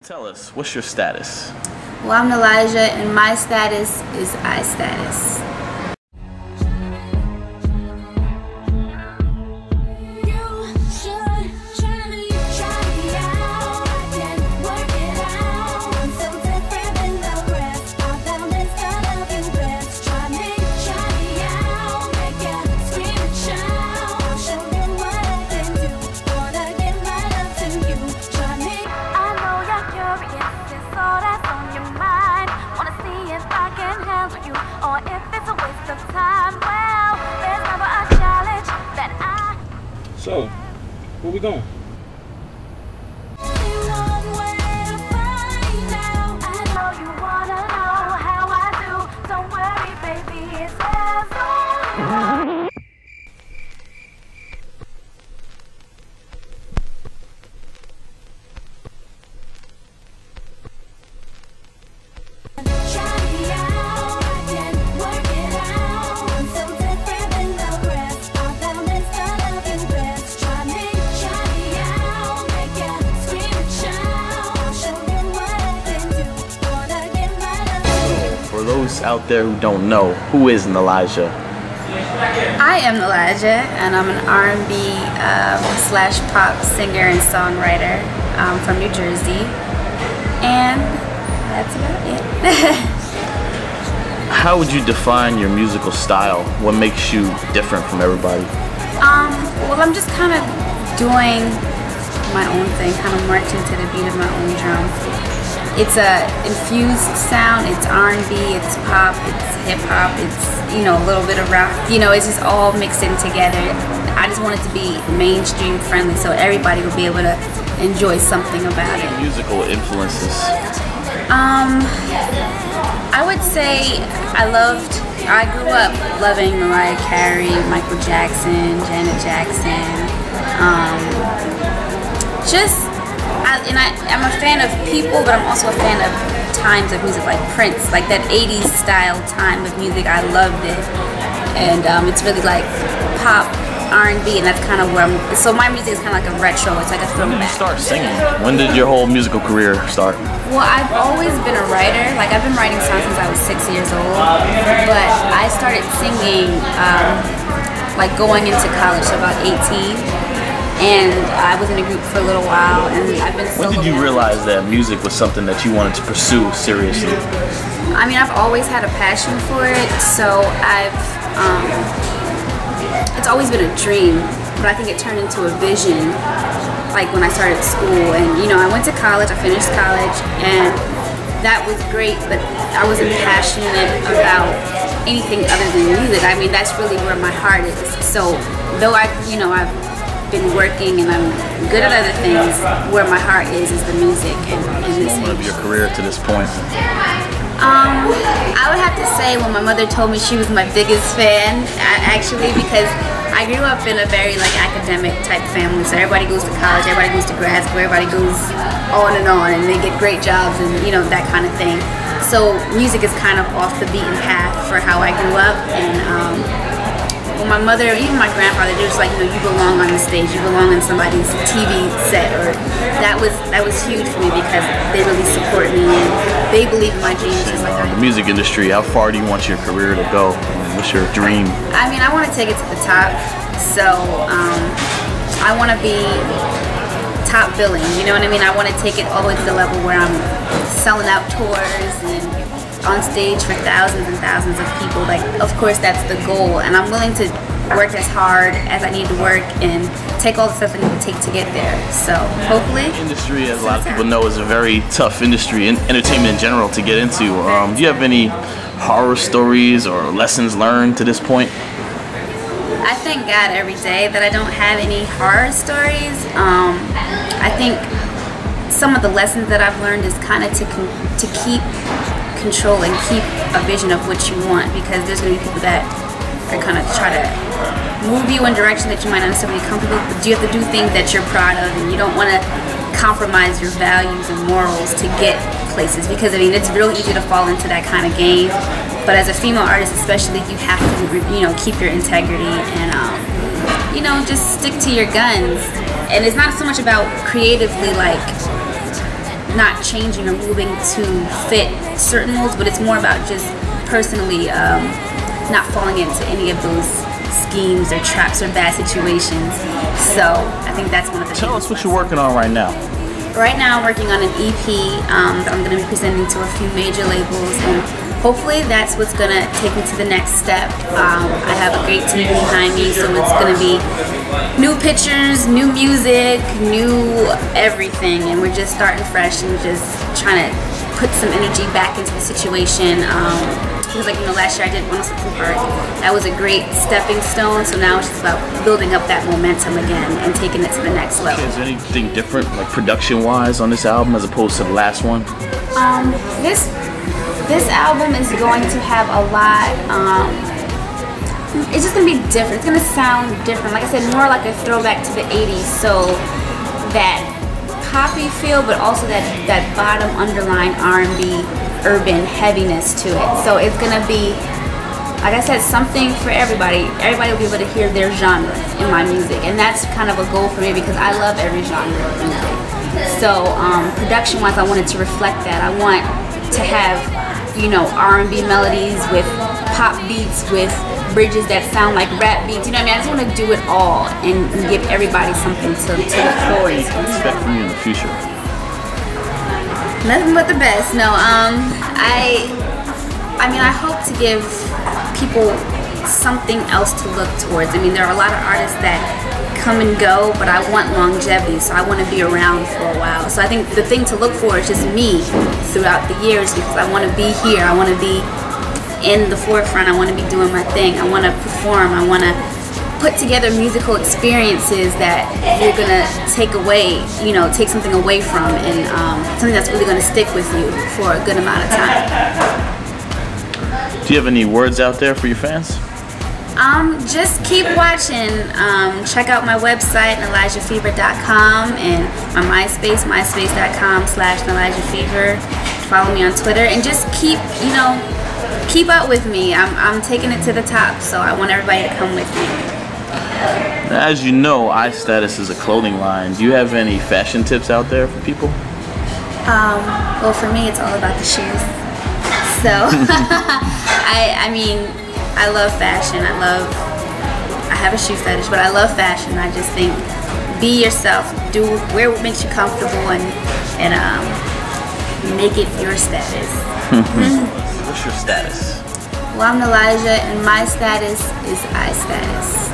Tell us, what's your status? Well, I'm Nilaja, and my status is iSTATUS. So, where we going? For those out there who don't know, who is Nilaja? I am Nilaja, and I'm an R&B slash pop singer and songwriter from New Jersey, and that's about it. How would you define your musical style? What makes you different from everybody? Well, I'm just kind of doing my own thing, kind of marching to the beat of my own drum. It's a infused sound, it's R&B, it's pop, it's hip-hop, it's, you know, a little bit of rock. You know, it's just all mixed in together. I just want it to be mainstream friendly so everybody will be able to enjoy something about it. Musical influences? I would say I grew up loving Mariah Carey, Michael Jackson, Janet Jackson. I'm a fan of people, but I'm also a fan of times of music, like Prince, like that 80s style time of music. I loved it, and it's really like pop, R&B, and that's kind of where so my music is kind of like a retro. It's like a throwback. When did you start singing? When did your whole musical career start? Well, I've always been a writer. Like, I've been writing songs since I was 6 years old, but I started singing like going into college, so about 18. And I was in a group for a little while, and I've been solo. When did you realize that music was something that you wanted to pursue seriously? I mean, I've always had a passion for it, so it's always been a dream, but I think it turned into a vision, like when I started school. And, you know, I went to college, I finished college, and that was great, but I wasn't passionate about anything other than music. I mean, that's really where my heart is. So, though I've been working and I'm good at other things, where my heart is the music and this of your career to this point. I would have to say when my mother told me she was my biggest fan, actually, because I grew up in a very like academic type family, so everybody goes to college, everybody goes to grad school, everybody goes on, and they get great jobs and, you know, that kind of thing. So music is kind of off the beaten path for how I grew up. And well, my mother, even my grandfather, they were just like, you know, you belong on the stage, you belong on somebody's TV set, or that was huge for me because they really support me and they believe in my dreams. Just like the music industry, how far do you want your career to go? What's your dream? I mean, I want to take it to the top, so I want to be top billing, you know what I mean? I want to take it all the way to the level where I'm selling out tours and on stage for thousands and thousands of people. Like, of course, that's the goal, and I'm willing to work as hard as I need to work and take all the stuff I need to take to get there. So hopefully, the industry, as a lot of people know, is a very tough industry, and entertainment in general, to get into. Do you have any horror stories or lessons learned to this point? I thank God every day that I don't have any horror stories. I think some of the lessons that I've learned is kind of to keep control and keep a vision of what you want, because there's going to be people that are kind of try to move you in a direction that you might not necessarily be comfortable with, but you have to do things that you're proud of, and you don't want to compromise your values and morals to get places, because I mean, it's real easy to fall into that kind of game. But as a female artist especially, you have to, you know, keep your integrity and you know, just stick to your guns. And it's not so much about creatively like not changing or moving to fit certain molds, but it's more about just personally not falling into any of those schemes or traps or bad situations. So I think that's one of the Tell us what you're working on right now. Right now I'm working on an EP that I'm going to be presenting to a few major labels, and hopefully that's what's going to take me to the next step. I have a great team behind me, so it's going to be new pictures, new music, new everything, and we're just starting fresh and just trying to put some energy back into the situation. Because like, last year I did One Something Park. That was a great stepping stone, so now it's just about building up that momentum again and taking it to the next level. Is there anything different, like production-wise, on this album as opposed to the last one? This album is going to have a lot, it's just going to be different. It's going to sound different. Like I said, more like a throwback to the 80s, so that poppy feel, but also that bottom underlying R&B urban heaviness to it. So it's going to be, like I said, something for everybody. Everybody will be able to hear their genre in my music, and that's kind of a goal for me because I love every genre of music. So production-wise, I wanted to reflect that. I want to have, R&B melodies with pop beats, with bridges that sound like rap beats. You know what I mean? I just want to do it all and give everybody something to look forward to. What do you expect from you in the future? Nothing but the best. No, I hope to give people something else to look towards. I mean, there are a lot of artists that come and go, but I want longevity, so I want to be around for a while. So I think the thing to look for is just me throughout the years, because I want to be here. I want to be in the forefront. I want to be doing my thing. I want to perform. I want to put together musical experiences that you're going to take away, take something away from, and something that's really going to stick with you for a good amount of time. Do you have any words out there for your fans? Just keep watching. Check out my website, NilajaFever.com, and my MySpace, myspace.com/NilajaFever. Follow me on Twitter, and just keep up with me. I'm taking it to the top, so I want everybody to come with me. As you know, iSTATUS is a clothing line. Do you have any fashion tips out there for people? Well, for me, it's all about the shoes. So, I love fashion. I have a shoe fetish, but I love fashion. I just think, be yourself. Wear what makes you comfortable, and make it your status. What's your status? Well, I'm Nilaja, and my status is iSTATUS.